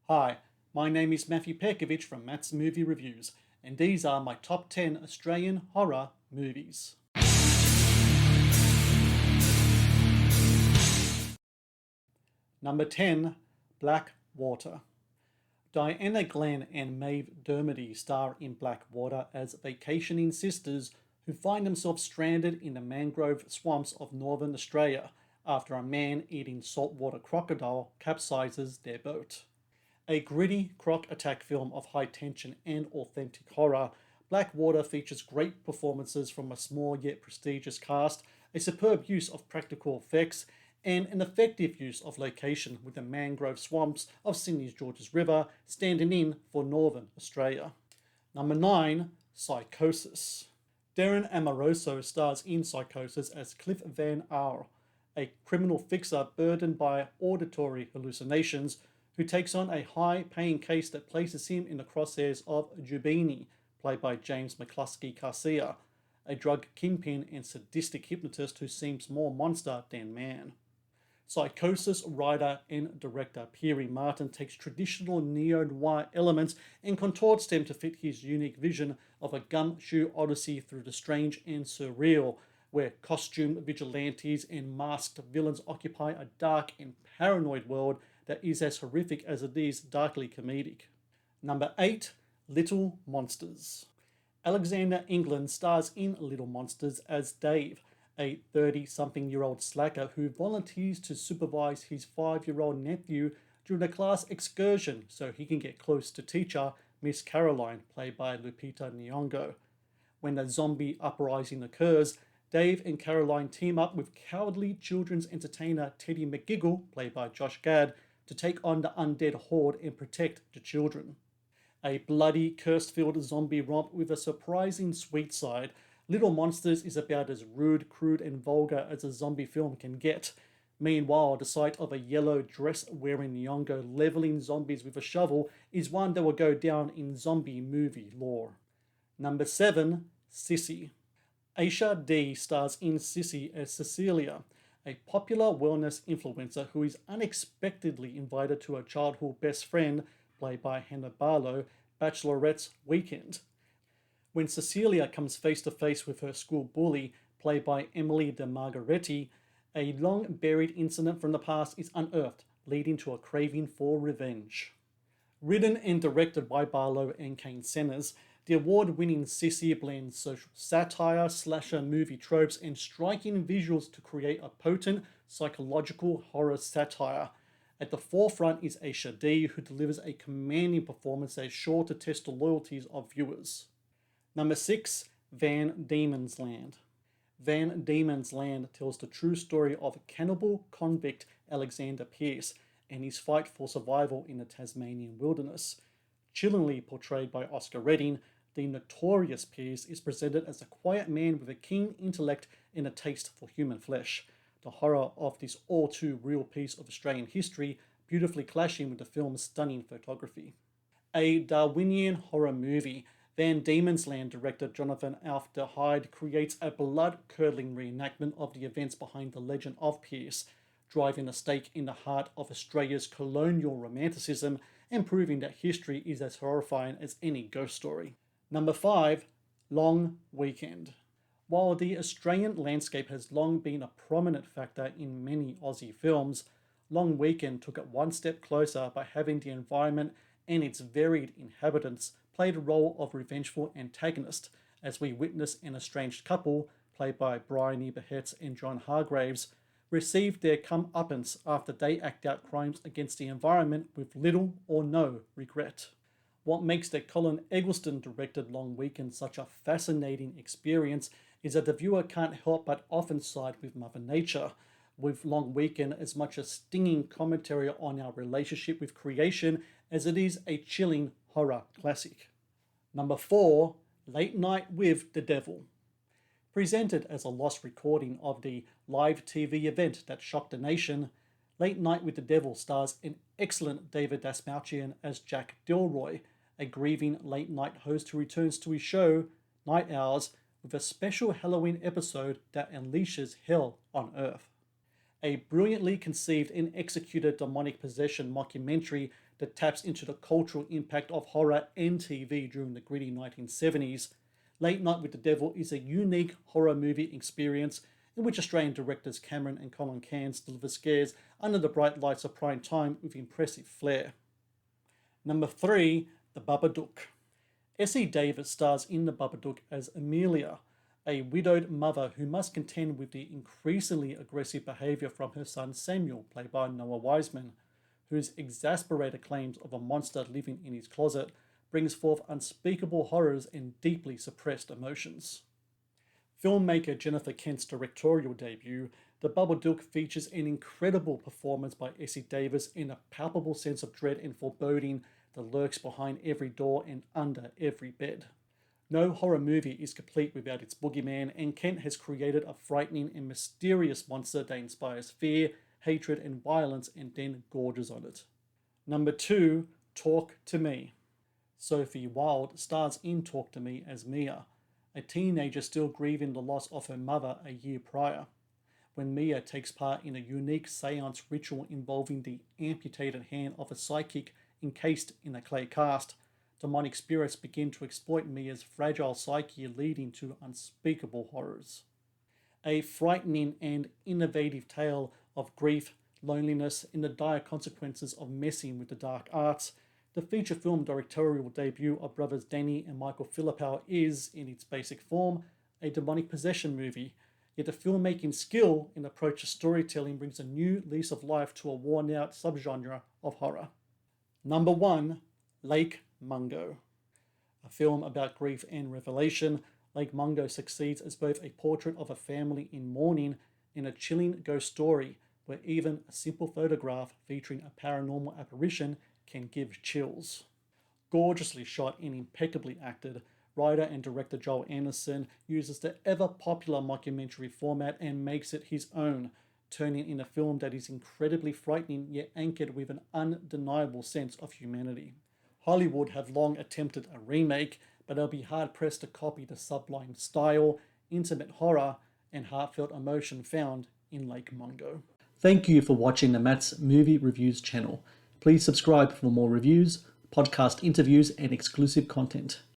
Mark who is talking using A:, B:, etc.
A: Hi, my name is Matthew Pejkovic from Matt's Movie Reviews, and these are my top 10 Australian horror movies. Number 10, Black Water. Diana Glenn and Maeve Dermody star in Black Water as vacationing sisters who find themselves stranded in the mangrove swamps of northern Australia after a man-eating saltwater crocodile capsizes their boat. A gritty croc attack film of high tension and authentic horror, Black Water features great performances from a small yet prestigious cast, a superb use of practical effects, and an effective use of location with the mangrove swamps of Sydney's Georges River standing in for Northern Australia. Number 9, Psychosis. Darren Amoroso stars in Psychosis as Cliff Van Aar, a criminal fixer burdened by auditory hallucinations who takes on a high-paying case that places him in the crosshairs of Jubini, played by James McCluskey Garcia, a drug kingpin and sadistic hypnotist who seems more monster than man. Psychosis writer and director Pierre Martin takes traditional neo-noir elements and contorts them to fit his unique vision of a gumshoe odyssey through the strange and surreal, where costumed vigilantes and masked villains occupy a dark and paranoid world that is as horrific as it is darkly comedic. Number 8, Little Monsters. Alexander England stars in Little Monsters as Dave, a 30-something-year-old slacker who volunteers to supervise his 5-year-old nephew during a class excursion so he can get close to teacher Miss Caroline, played by Lupita Nyong'o. When a zombie uprising occurs, Dave and Caroline team up with cowardly children's entertainer Teddy McGiggle, played by Josh Gad, to take on the undead horde and protect the children. A bloody, curse-filled zombie romp with a surprising sweet side, Little Monsters is about as rude, crude, and vulgar as a zombie film can get. Meanwhile, the sight of a yellow dress-wearing Nyong'o leveling zombies with a shovel is one that will go down in zombie movie lore. Number 7, Sissy. Aisha D stars in Sissy as Cecilia, a popular wellness influencer who is unexpectedly invited to her childhood best friend, played by Hannah Barlow, bachelorette's weekend. When Cecilia comes face to face with her school bully, played by Emily de Margaretti, a long-buried incident from the past is unearthed, leading to a craving for revenge. Written and directed by Barlow and Kane Senners, the award-winning Sissy blends social satire, slasher movie tropes, and striking visuals to create a potent psychological horror satire. At the forefront is Aisha D, who delivers a commanding performance that is sure to test the loyalties of viewers. Number 6, Van Diemen's Land. Van Diemen's Land tells the true story of cannibal convict Alexander Pierce and his fight for survival in the Tasmanian wilderness. Chillingly portrayed by Oscar Redding, the notorious Pierce is presented as a quiet man with a keen intellect and a taste for human flesh. The horror of this all-too-real piece of Australian history beautifully clashing with the film's stunning photography. A Darwinian horror movie, Van Diemen's Land director Jonathan Alf de Hyde creates a blood-curdling reenactment of the events behind the legend of Pierce, driving a stake in the heart of Australia's colonial romanticism and proving that history is as horrifying as any ghost story. Number 5, Long Weekend. While the Australian landscape has long been a prominent factor in many Aussie films, Long Weekend took it one step closer by having the environment and its varied inhabitants play the role of revengeful antagonist, as we witness an estranged couple, played by Brian Eberhetz and John Hargraves, receive their comeuppance after they act out crimes against the environment with little or no regret. What makes the Colin Eggleston-directed Long Weekend such a fascinating experience is that the viewer can't help but often side with Mother Nature, with Long Weekend as much a stinging commentary on our relationship with creation as it is a chilling horror classic. Number 4, Late Night with the Devil. Presented as a lost recording of the live TV event that shocked the nation, Late Night with the Devil stars an excellent David Dasmalchian as Jack Dilroy, a grieving late-night host who returns to his show, Night Owls, with a special Halloween episode that unleashes hell on Earth. A brilliantly conceived and executed demonic possession mockumentary that taps into the cultural impact of horror and TV during the gritty 1970s. Late Night with the Devil is a unique horror movie experience in which Australian directors Cameron and Colin Cairns deliver scares under the bright lights of prime time with impressive flair. Number 3, The Babadook. Essie Davis stars in The Babadook as Amelia, a widowed mother who must contend with the increasingly aggressive behaviour from her son Samuel, played by Noah Wiseman, whose exasperated claims of a monster living in his closet brings forth unspeakable horrors and deeply suppressed emotions. Filmmaker Jennifer Kent's directorial debut, The Babadook features an incredible performance by Essie Davis and a palpable sense of dread and foreboding that lurks behind every door and under every bed. No horror movie is complete without its boogeyman, and Kent has created a frightening and mysterious monster that inspires fear, hatred, and violence and then gorges on it. Number 2, Talk to Me. Sophie Wilde stars in Talk to Me as Mia, a teenager still grieving the loss of her mother a year prior. When Mia takes part in a unique seance ritual involving the amputated hand of a psychic encased in a clay cast, demonic spirits begin to exploit Mia's fragile psyche, leading to unspeakable horrors. A frightening and innovative tale of grief, loneliness, and the dire consequences of messing with the dark arts, the feature film directorial debut of brothers Danny and Michael Philippou is, in its basic form, a demonic possession movie, yet the filmmaking skill and approach to storytelling brings a new lease of life to a worn-out subgenre of horror. Number 1, Lake Mungo. A film about grief and revelation, Lake Mungo succeeds as both a portrait of a family in mourning and a chilling ghost story where even a simple photograph featuring a paranormal apparition can give chills. Gorgeously shot and impeccably acted, writer and director Joel Anderson uses the ever-popular mockumentary format and makes it his own, turning in a film that is incredibly frightening yet anchored with an undeniable sense of humanity. Hollywood have long attempted a remake, but they'll be hard-pressed to copy the sublime style, intimate horror, and heartfelt emotion found in Lake Mungo. Thank you for watching the Matt's Movie Reviews channel. Please subscribe for more reviews, podcast interviews, and exclusive content.